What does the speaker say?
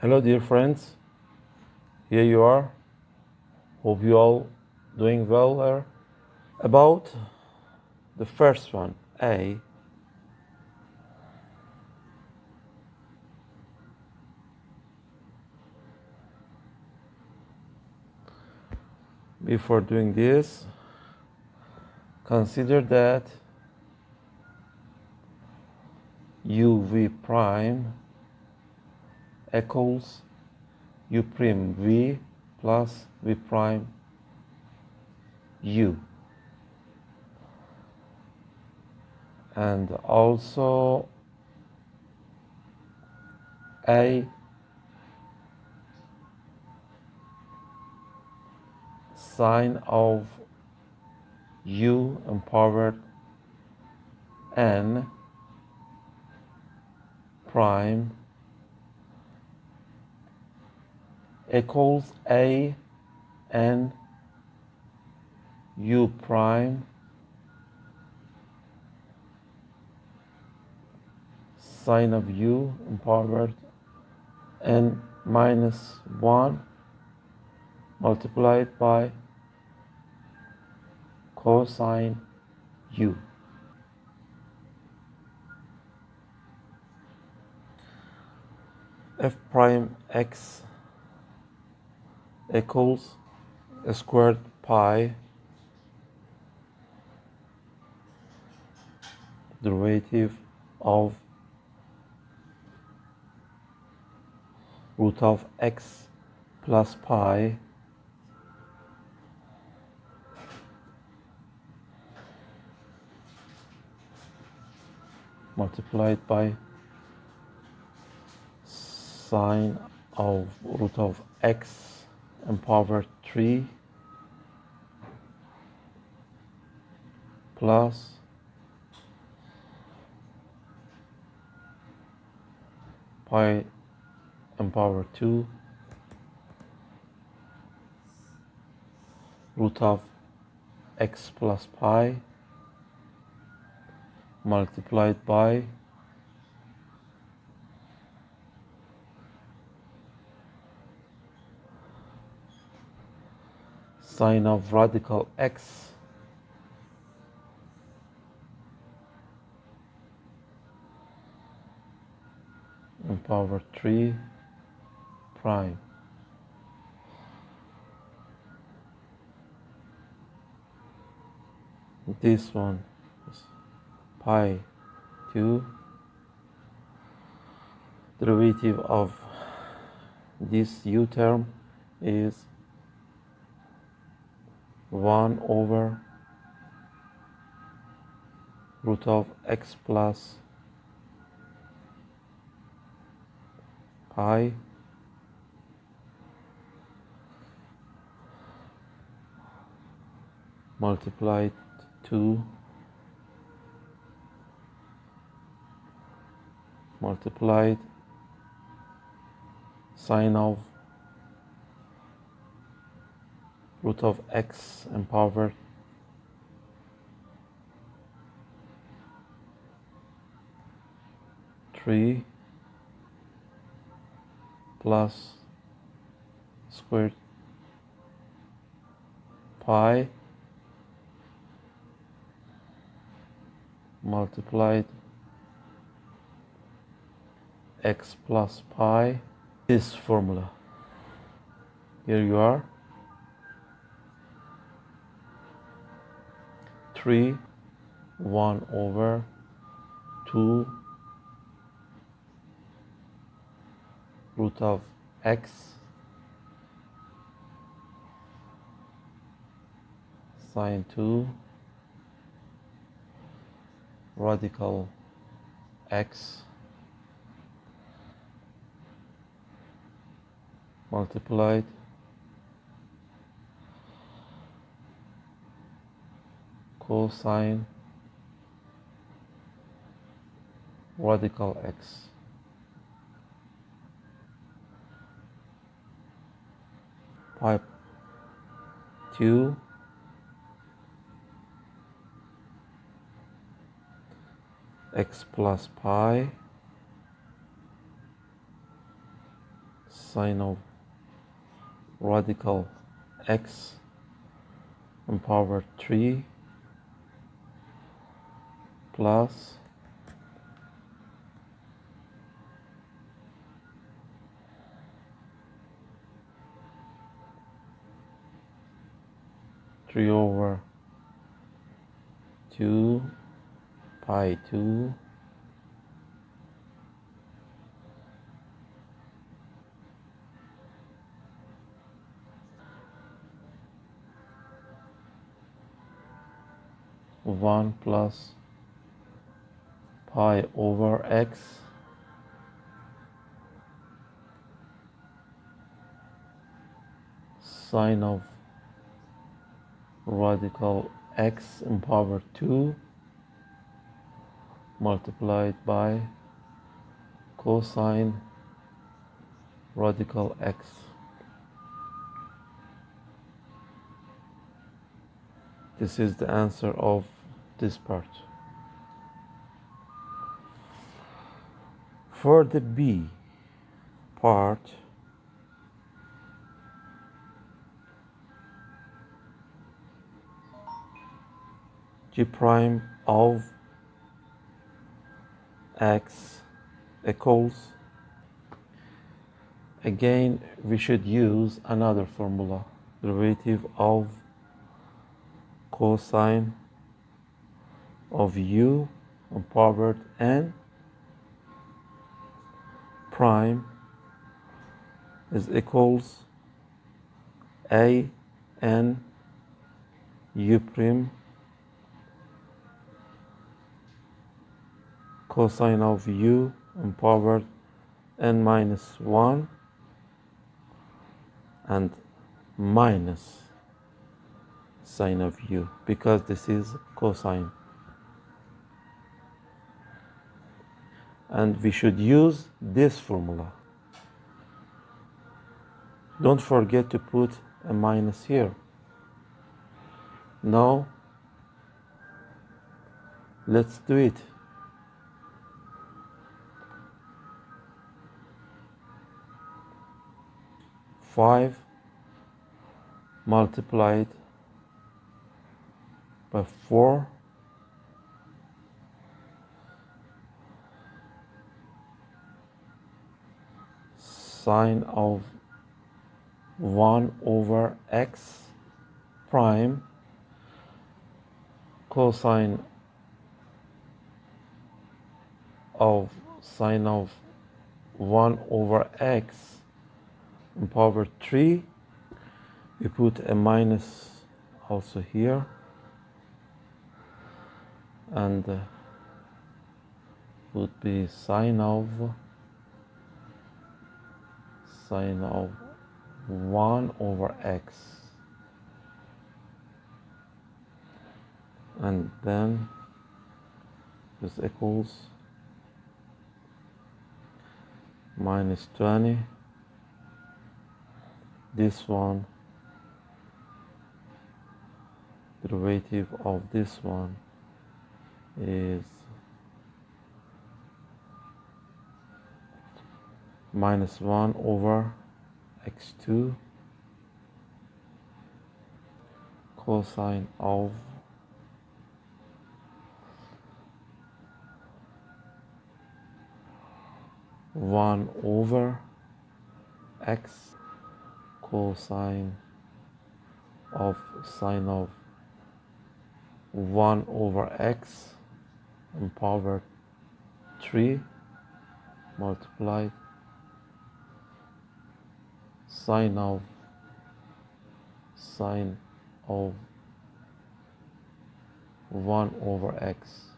Hello dear friends, here you are. Hope you all doing well there. About the first one, A, before doing this, consider that uv prime equals u prime v plus v prime u. And also A sine of u empowered n prime equals A n u prime sine of u empowered n minus 1 multiplied by cosine u. F prime x equals a squared pi derivative of root of x plus pi multiplied by sine of root of x and power 3 plus pi and power 2 root of x plus pi multiplied by sine of radical x and power 3 prime. This one is pi 2. Derivative of this u term is 1 over root of x plus pi multiplied 2 multiplied sine of root of x and power 3 plus squared pi multiplied x plus pi. This formula, here you are, 3 1 over 2 root of x sine 2 radical x multiplied cosine radical x pi 2 x plus pi sine of radical x in power 3 plus three over 2 pi 2 1 plus pi over x sine of radical x in power 2 multiplied by cosine radical x. This is the answer of this part. For the B part, g prime of x equals, again we should use another formula, derivative of cosine of u powered n prime is equals a n u prime cosine of u powered n minus 1 and minus sine of u, because this is cosine. And we should use this formula. Don't forget to put a minus here. Now, let's do it. Five multiplied by 4 sine of 1 over x prime cosine of sine of 1 over x in power 3. We put a minus also here, and would be sine of 1 over x, and then this equals minus 20. This one, derivative of this one is minus 1 over x2 cosine of 1 over x cosine of sine of 1 over x in power 3 multiplied sine of 1 over x